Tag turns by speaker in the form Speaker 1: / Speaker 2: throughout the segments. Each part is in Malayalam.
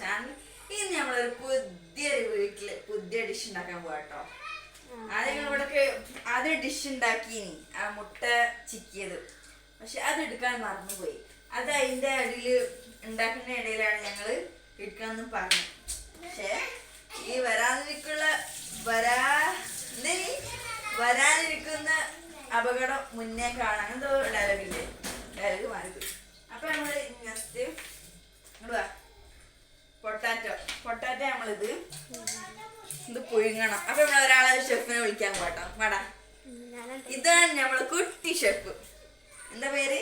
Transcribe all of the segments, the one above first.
Speaker 1: ചാനൽ. ഇന്ന് നമ്മളൊരു പുതിയൊരു വീട്ടില് പുതിയ ഡിഷ് ഉണ്ടാക്കാൻ പോവാട്ടോ. ആദ്യം ഡിഷ് ഉണ്ടാക്കിനി ആ മുട്ട ചിക്കിയത്, പക്ഷെ അത് എടുക്കാൻ മറന്നുപോയി. അത് അതിന്റെ അടിയില് ഉണ്ടാക്കുന്ന ഇടയിലാണ് ഞങ്ങള് എടുക്കാന്ന് പറഞ്ഞു. പക്ഷെ ഈ വരാനിരിക്കുന്ന അപകടം മുന്നേ കാണാൻ എന്തോ ഡയലോഗില്ലേ, ഡയലോഗ് മാറി. അപ്പൊ നമ്മള് നെക്സ്റ്റ് പൊട്ടാറ്റോ നമ്മളിത് പുഴുങ്ങണം. അപ്പൊ നമ്മൾ ഒരാളെ ഷെഫിനെ വിളിക്കാൻ പോട്ടോ. വാടാ, ഇതാണ് നമ്മള് കുട്ടി ഷെഫ്. എന്താ പേര്?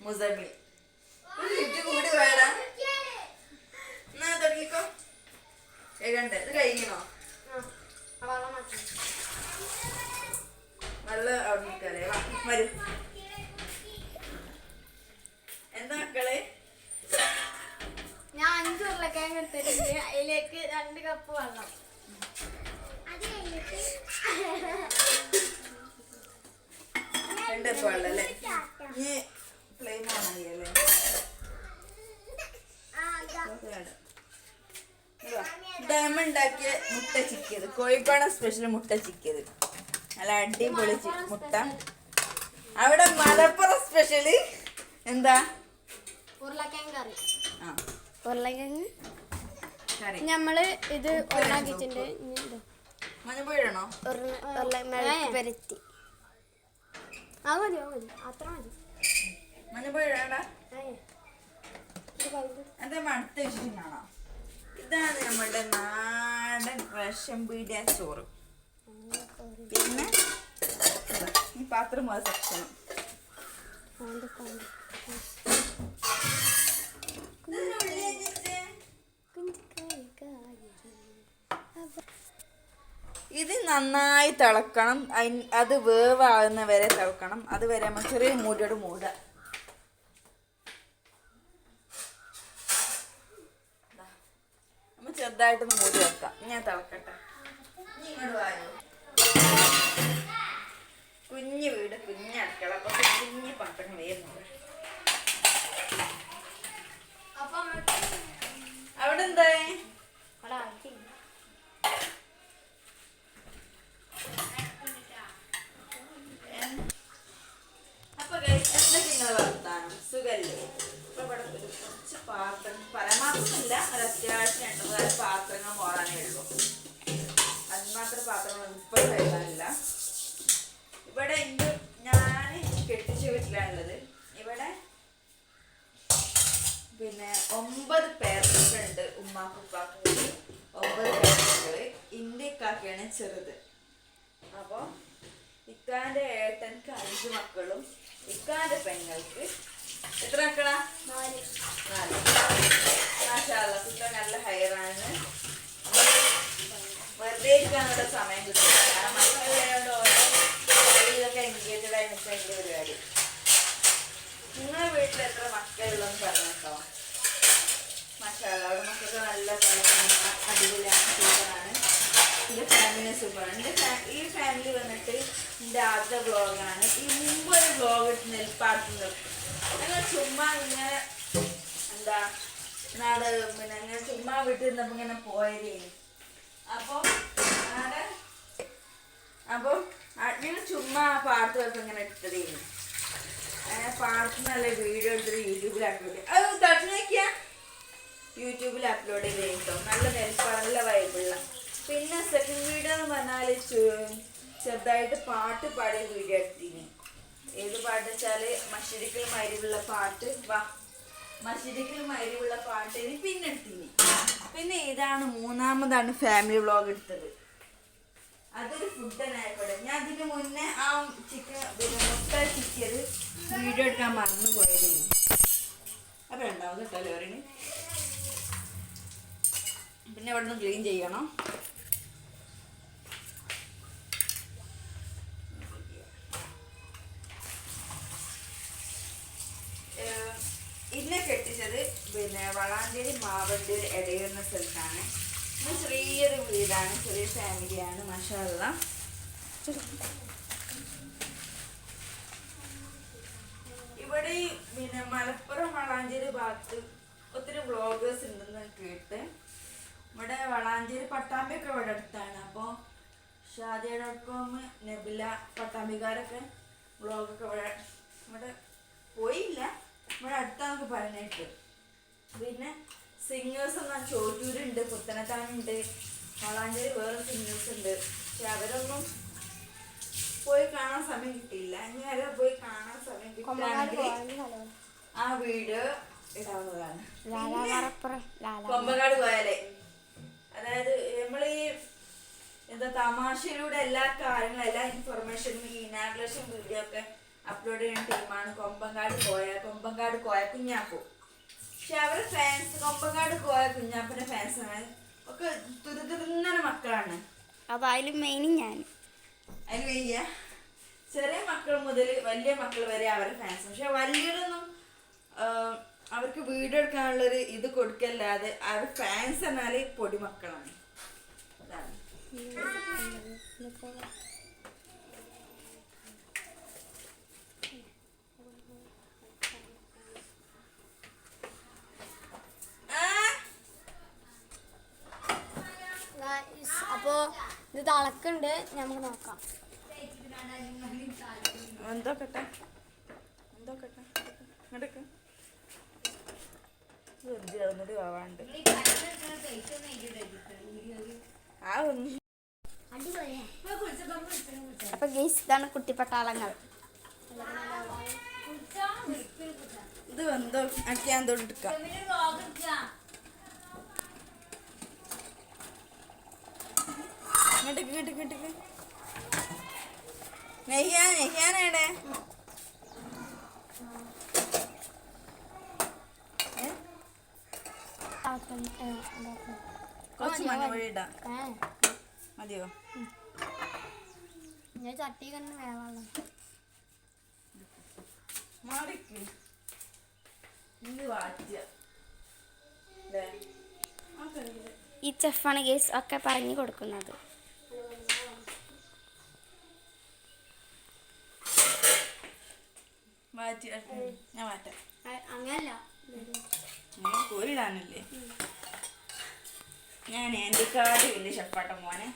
Speaker 1: മുസമ്മിൽ. കൂടി വേടാ, എന്നാ തുടങ്ങിക്കോ. എഴുകണ്ട, ഇത് കഴിഞ്ഞോ? വെള്ളം അവിടെ നിൽക്കാല്ലേ, വരൂ. എന്താ മക്കളെ?
Speaker 2: ഞാൻ 5 ഉരുളക്കിഴങ്ങ് എടുത്തിട്ടുണ്ട്, അതിലേക്ക് 2 കപ്പ് വെള്ളം.
Speaker 1: വെള്ളല്ലേ? ഇനി ഫ്ലെയിം ആണല്ലേ? ഉണ്ടാക്കിയ മുട്ട ചിക്കിയത്, കോഴിക്കോട് സ്പെഷ്യൽ മുട്ട ചിക്കിയത്, നല്ല അടിപൊളി മുട്ട. അവിടെ മലപ്പുറം സ്പെഷ്യല് എന്താ?
Speaker 2: ഉരുളക്കിഴങ്ങ് കറി.
Speaker 3: ഉരുളക്കിഴങ്ങ് നമ്മള് ഇത് ഉണ്ടാക്കിയിട്ടുണ്ട്.
Speaker 1: മഞ്ഞപ്പൊടി ഇടണോ?
Speaker 3: പരത്തി
Speaker 2: അത് മതി, അത്ര മതി.
Speaker 1: മഞ്ഞപ്പൊടി ഇടണ്ട. അത് മണത്ത് വെച്ചിട്ടാണോ? ഇതാണ് നമ്മളുടെ നാടൻ റേഷൻ പീടിക ചോറ്. പിന്നെ ഈ പാത്രം പോലെ സെക്ഷൻ. ഇത് നന്നായി തിളക്കണം. അത് വേവാകുന്ന വരെ തിളക്കണം. അതുവരെ നമ്മൾ ചെറിയ മൂടിയോട് മൂടുക. നമ്മൾ ചെറുതായിട്ടൊന്ന് മൂടി വെക്കാം. ഞാൻ തിളക്കട്ടെ. ഇങ്ങോട്ട് വായോ. കുഞ്ഞു വീട്, കുഞ്ഞടുക്കള, അപ്പൊ കുഞ്ഞു പാത്രങ്ങൾ വരുന്നത്. അവിടെ എന്തായി? അപ്പൊ എന്തൊക്കെ വർത്താനം? സുഖല്ലേ? ഇപ്പൊ ഇവിടെ കുറച്ച് പാത്രം, പരമാവധമില്ല, ഒരു അത്യാവശ്യം 2-3 പാത്രങ്ങൾ പോകാനേ ഉള്ളൂ. അതിനുമാത്രം പാത്രങ്ങൾ ഇപ്പോൾ കഴുകാനില്ല. ഇവിടെ ഞാൻ കെട്ടിച്ച വീട്ടിലാണുള്ളത്. ഇവിടെ പിന്നെ 9 പേരക്കുണ്ട്. ഉമ്മാക്കും ഉപ്പാക്കും 9 പേരക്കുകള്. ഇന്ത്യക്കാക്കിയാണ് ചെറുത്. അപ്പോൾ ഇക്കാന്റെ ഏട്ടൻക്ക് 5 മക്കളും ഇക്കാന്റെ പെങ്ങൾക്ക് എത്ര മക്കളാ? 4. മാഷാഅല്ലാ, കുട്ട നല്ല ഹയറാണ്. വെറുതെ ഇരിക്കാനുള്ള സമയം കിട്ടും. കാരണം മക്കളോട് ഓരോ കളിയിലൊക്കെ എൻഗേജഡ് ആയി നിൽക്കാൻ എൻ്റെ പരിപാടി. നിങ്ങളുടെ വീട്ടിൽ എത്ര മക്കളുള്ളതെന്ന് പറഞ്ഞോ. മാഷാഅല്ലാ, അവിടെ മക്കൾക്ക് നല്ല അടിപൊളിയാണ്, സൂപ്പറാണ്. എൻ്റെ ഫാമിലി സൂപ്പറാണ്. ഈ ഫാമിലി വന്നിട്ട് എൻ്റെ ആദ്യത്തെ വ്ളോഗാണ്. ഈ മുമ്പ് ഒരു വ്ളോഗ് ഇട്ട് നെൽപ്പാടുന്നത്. ഞങ്ങൾ ചുമ്മാ ഇങ്ങനെ എന്താ പിന്നെ ഇങ്ങനെ ചുമ്മാ വീട്ടിൽ നിന്നപ്പോൾ ഇങ്ങനെ പോയതേ. അപ്പോൾ ഞങ്ങൾ ചുമ്മാ പാടത്ത് പോയപ്പോൾ ഇങ്ങനെ ഇട്ടതേന്. പാടത്ത് നല്ല വീഡിയോ എടുത്തിട്ട് യൂട്യൂബിൽ അപ്ലോഡ് ചെയ്യും. അത് തട്ടിനോക്കിയാ യൂട്യൂബിൽ അപ്ലോഡ് ചെയ്ത് കേട്ടോ. നല്ല നെൽപ്പാട്, നല്ല വൈബുള്ള. പിന്നെ സെക്കൻഡ് വീഡിയോ എന്ന് പറഞ്ഞാൽ ചെറുതായിട്ട് പാട്ട് പാടിയ വീഡിയോ എടുത്തിന്. ഏത് പാട്ട് വെച്ചാൽ മഷരിക്കൽ മരിവുള്ള പാട്ട്. മഷരിക്കൽ മരിവുള്ള പാട്ട് പിന്നെ എടുത്തിന്. പിന്നെ ഇതാണ് 3ാമതാണ് ഫാമിലി വ്ളോഗ് എടുത്തത്. അതൊരു ഫുഡ് തന്നെ ആയിക്കോട്ടെ. ഞാൻ അതിന് മുന്നേ ആ മുട്ട ചിക്കിയത് വീഡിയോ എടുക്കാൻ മറന്നു പോയതായിരുന്നു. അപ്പം ഉണ്ടാവും കേട്ടോ ലോറിന്. പിന്നെ ഇവിടെ നിന്ന് ക്ലീൻ ചെയ്യണം. ഇന്നെ കെട്ടിച്ചത് പിന്നെ വളാഞ്ചേരി മാവട്ടൂർ ഇടയുന്ന സ്ഥലത്താണ്. ഇത് ചെറിയൊരു വീടാണ്, ചെറിയ ഫാമിലിയാണ്. മാഷാഅല്ലാ. ഇവിടെ പിന്നെ മലപ്പുറം വളാഞ്ചേരി ഭാഗത്ത് ഒത്തിരി വ്ളോഗേഴ്സ് ഉണ്ടെന്ന് കേട്ട്. ഇവിടെ വളാഞ്ചേരി പട്ടാമ്പിയൊക്കെ ഇവിടെ അടുത്താണ്. അപ്പോൾ ഷാദിയ.com, നബില, പട്ടാമ്പിക്കാരൊക്കെ വ്ളോഗൊക്കെ ഇവിടെ പോയില്ല, ഇവിടെ അടുത്താന്നൊക്കെ പറഞ്ഞിട്ട്. പിന്നെ സിംഗേഴ്സ് എന്നാൽ ചോറ്റൂരുണ്ട്, പുത്തനത്താനുണ്ട്, വളാഞ്ചേരി വേറെ സിംഗേഴ്സ് ഉണ്ട്. പക്ഷെ അവരൊന്നും പോയി കാണാൻ സമയം കിട്ടിയില്ല. ഇനി വരെ പോയി കാണാൻ സമയം കിട്ടുകയാണെങ്കിൽ ആ വീഡിയോ ഇടാവുന്നതാണ്. കൊമ്പങ്കാട് പോയാലേ, അതായത് നമ്മൾ ഈ എന്താ തമാശയിലൂടെ എല്ലാ കാര്യങ്ങളും എല്ലാ ഇൻഫർമേഷനും ഈ ഇനാഗ്രേഷൻ വീഡിയോ ഒക്കെ അപ്ലോഡ് ചെയ്യുന്ന ടീമാണ് കൊമ്പങ്കാട് കോയ കുഞ്ഞാപ്പു. പക്ഷെ അവരുടെ ഫാൻസ് കൊമ്പങ്കാട് കോയ കുഞ്ഞാപ്പിന്റെ ഫാൻസാണ് ഒക്കെ തുരുതുരുന്ന മക്കളാണ്.
Speaker 3: അപ്പൊ അതിൽ മെയിനും ഞാൻ
Speaker 1: അതിന് വയ്യ. ചെറിയ മക്കൾ മുതൽ വലിയ മക്കൾ വരെ അവരുടെ ഫാൻസ്. പക്ഷെ വലിയതൊന്നും അവർക്ക് വീഡിയോ എടുക്കാനുള്ളൊരു ഇത് കൊടുക്കല്ലാതെ അവരുടെ ഫാൻസ് എന്നാൽ പൊടിമക്കളാണ്. അതാണ്.
Speaker 3: അപ്പോ ഇത് തിളക്കുണ്ട്, നമുക്ക് നോക്കാം.
Speaker 1: എന്തൊക്കെ ആവാണ്ട് ആ ഒന്നും.
Speaker 3: അപ്പൊ ഗൈസ് ഇതാണ് കുട്ടിപ്പട്ടാളങ്ങൾ.
Speaker 1: ഇത് എന്തോ അടിക്കാൻ തൊട്ടെടുക്കാം. ഇങ്ങോട്ടേക്ക് നെയ്യാനേടെ കുറച്ച് മഞ്ഞപ്പൊടി ഇടാം. മതിയോ?
Speaker 3: ഞാൻ ചട്ടി കണ്ട് വേവാളോ
Speaker 1: മാറിക്ക് ഇത് വാറ്റിയ.
Speaker 3: ഈ ചെഫാണ് ഗൈസ് ഒക്കെ പറഞ്ഞു കൊടുക്കുന്നത്.
Speaker 1: ഞാൻ മാറ്റാം.
Speaker 3: അങ്ങനല്ല
Speaker 1: കോരിടാനല്ലേ. ഞാൻ എൻ്റെ കാട് വലിയ ഷെഫാട്ട മോനെ.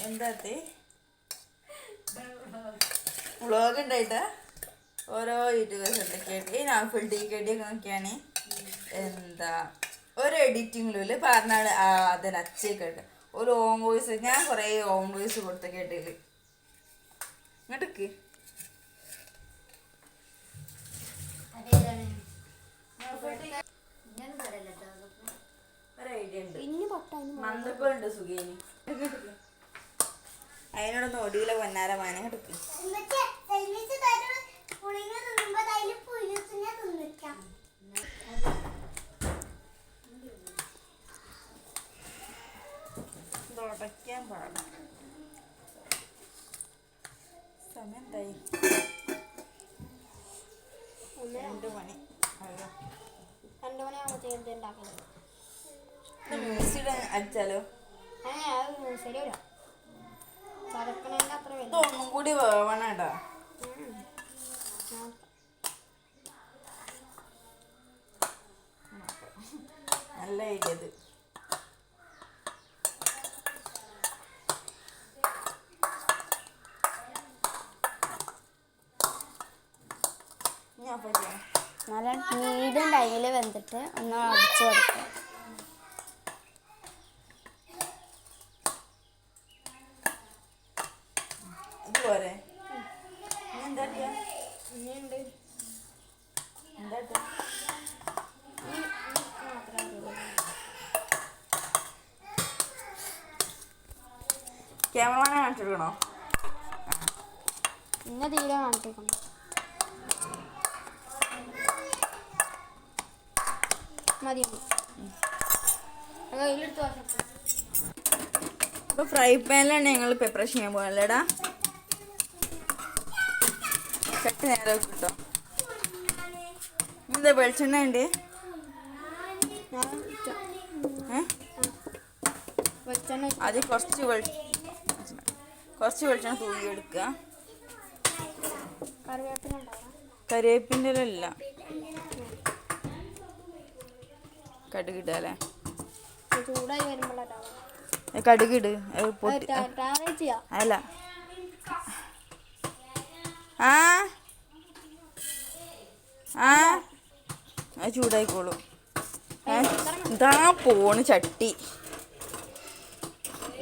Speaker 1: എന്താ വ്ളോഗ് ഉണ്ടായിട്ടാ ഓരോ യൂട്യൂബേഴ്സ് എന്തൊക്കെയായിട്ട് ഈ നാഫിൾ TKD ഒക്കെ നോക്കിയാണ് എന്താ ഒരു എഡിറ്റിങ്ങില് പറഞ്ഞാണ് അതിന് അച്ചേക്കട്ടെ ഒരു ഓം വോയിസ്. ഞാൻ കുറേ ഓം വോയിസ് കൊടുത്ത കേട്ടില്. ഇങ്ങോട്ടേക്ക് ഒരു ഐഡിയ ഉണ്ട്. മന്ദപ്പുണ്ട് സുഖേനി. അതിനോടൊന്ന് ഒടിയിലെ പൊന്നാര മാനം കിടക്ക്. തുടയ്ക്കാൻ പാടാം. സമയം എന്തായി? 2 മണി. മ്യൂസിയുടെ അടിച്ചാലോ? ഇതൊന്നും കൂടി വേവണേടാ. നല്ല ഐഡിയ ഇത്.
Speaker 3: നല്ല മീഡിയം ടൈമിൽ വെന്തിട്ട് ഒന്ന് അടിച്ചു കൊടുക്കുക.
Speaker 1: ഇതുപോലെ ക്യാമറമാനെ കാണിച്ചെടുക്കണോ?
Speaker 3: ഇന്ന തീരെ കാണിച്ചേക്കണം. മതി.
Speaker 1: ഇപ്പൊ ഫ്രൈ പാനിലാണ് ഞങ്ങൾ പ്രിപ്പറേഷൻ ചെയ്യാൻ പോകാനല്ലേടാ. ചട്ടി നേരെ കിട്ടോ? എന്താ വെളിച്ചെണ്ണ ഉണ്ട്? അത് കുറച്ച് കുറച്ച് വെളിച്ചെണ്ണ തൂക്കി എടുക്കുക.
Speaker 2: കറിവേപ്പില ഉണ്ടാവും.
Speaker 1: കരിവേപ്പിൻ്റെ ഇല കടുകിടുക അല്ലേ?
Speaker 2: ചൂടായി വരുമ്പോഴാണ്
Speaker 1: കടുകിട് പൊട്ടി അല്ല ആ ആ അത് ചൂടായിക്കോളൂ. ഇതാ പോണ് ചട്ടി.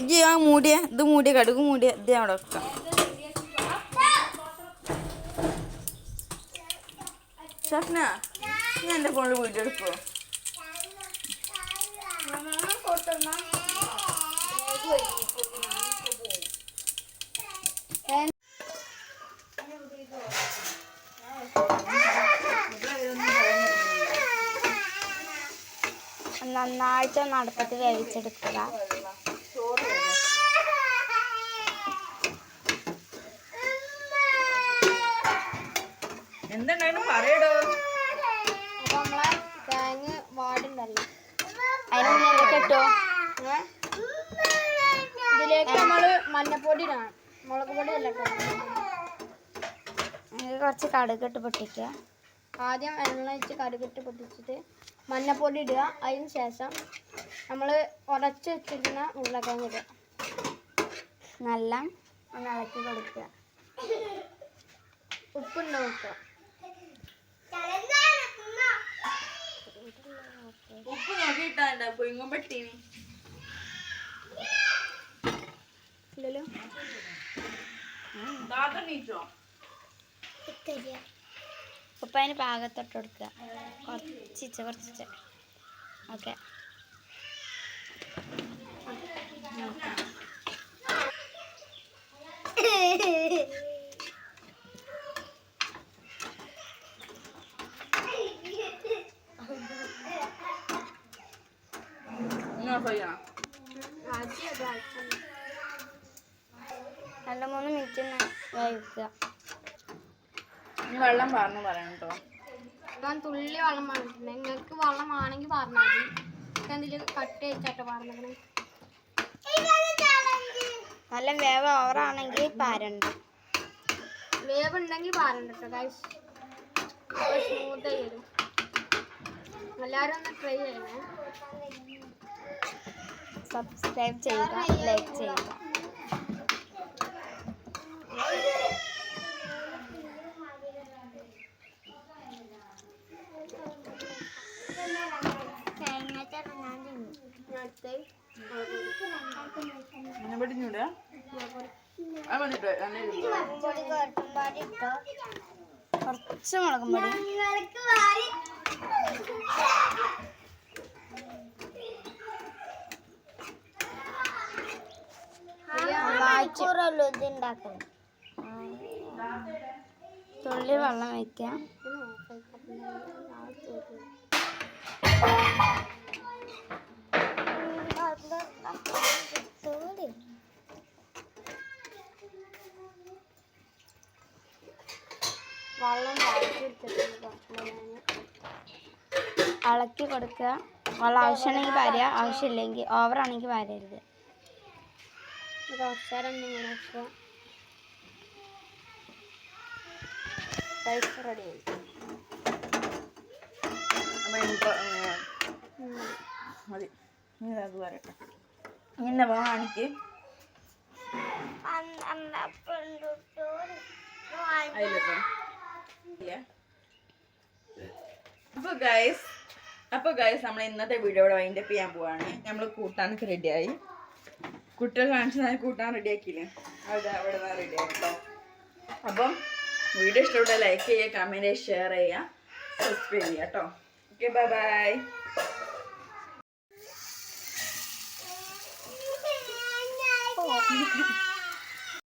Speaker 1: ഇജ്ജ് ആ മൂടിയ ഇത് മൂടിയ കടുക് മൂടിയ ഇത് അവിടെ വെക്കാം. ഷഫ്ന ഞാൻ എൻ്റെ ഫോണിൽ വീഡിയോ എടുക്കുമോ?
Speaker 3: നന്നായിട്ട് നടപ്പത്ത് വേവിച്ചെടുക്കുക.
Speaker 1: എന്തുണ്ടായിരുന്നു പറയടോ.
Speaker 2: അപ്പൊ നമ്മളെ തേങ്ങ വാടുണ്ടല്ലോ,
Speaker 3: അതിനുള്ളിൽ എന്തൊക്കെ ഇട്ടോ?
Speaker 2: ഇതിലേക്ക് നമ്മള് മഞ്ഞപ്പൊടി ഇടണം, മുളക് പൊടി അല്ല കേട്ടോ.
Speaker 3: കുറച്ച് കടുകിട്ട് പൊട്ടിക്കുക.
Speaker 2: ആദ്യം എണ്ണ വെച്ച് കടുകിട്ട് പൊട്ടിച്ചിട്ട് മഞ്ഞപ്പൊടി ഇടുക. അതിന് ശേഷം നമ്മൾ ഉടച്ച് വെച്ചിരിക്കുന്ന ഉരുളക്കിഴങ്ങ് ഇടുക.
Speaker 3: നല്ല ഒന്ന് ഇളക്കി കൊടുക്കുക.
Speaker 2: ഉപ്പുണ്ടോ നോക്കുക.
Speaker 1: ഉപ്പ് നോക്കിയിട്ടാ പൊയ്ങ്ങും പട്ടീനി
Speaker 2: ഇല്ലല്ലോ.
Speaker 3: ഉപ്പ് അതിന് പാകത്തോട്ട് കൊടുക്കുക. കുറച്ച് ഓക്കെ. രണ്ട് 3 മിനിറ്റ് വേവിക്കുക.
Speaker 1: വെള്ളം പറഞ്ഞു പറയണം കേട്ടോ.
Speaker 2: ഞാൻ തുള്ളി വെള്ളം പറഞ്ഞിട്ടുണ്ട്. നിങ്ങൾക്ക് വെള്ളം ആണെങ്കിൽ പറഞ്ഞാൽ മതി. എന്തെങ്കിലും കട്ട് വെച്ചിട്ട് പറഞ്ഞേ.
Speaker 3: നല്ല വേവ് ഓവറാണെങ്കിൽ പാരണ്ട.
Speaker 2: വേവ് ഉണ്ടെങ്കിൽ പാരണ്ട കേട്ടോ ഗൈസ്. സ്മൂത്ത് വരും. എല്ലാവരും ഒന്ന് ട്രൈ ചെയ്യണേ.
Speaker 3: സബ്സ്ക്രൈബ് ചെയ്യുക, ലൈക്ക് ചെയ്യുക. കുറച്ച് മുളകും പൊടി. തുള്ളി വെള്ളം വയ്ക്കാം. ഇളക്കി കൊടുക്കുക. വെള്ളം ആവശ്യമുണ്ടെങ്കിൽ പാരുക, ആവശ്യമില്ലെങ്കിൽ ഓവറാണെങ്കിൽ പാരരുത്.
Speaker 2: കുറച്ചേരം ഇങ്ങനെ വെക്കുക. റെഡി
Speaker 1: മതി. അത് പറയട്ടെ. ഇങ്ങനെ കാണിക്ക്. അപ്പോൾ ഗൈസ് നമ്മൾ ഇന്നത്തെ വീഡിയോ ഇവിടെ വൈൻഡപ്പ് ചെയ്യാൻ പോവാണ്. നമ്മൾ കൂട്ടാനൊക്കെ റെഡിയായി. കുട്ടികൾ കാണിച്ചു കൂട്ടാൻ റെഡിയാക്കിയില്ലേ, അത് അവിടെ നിന്ന് റെഡിയായി കേട്ടോ. അപ്പം വീഡിയോ ഇഷ്ടപ്പെട്ട ലൈക്ക് ചെയ്യുക, കമൻറ്റ് ചെയ്യുക, ഷെയർ ചെയ്യുക, സബ്സ്ക്രൈബ് ചെയ്യുക കേട്ടോ. Okay, bye bye.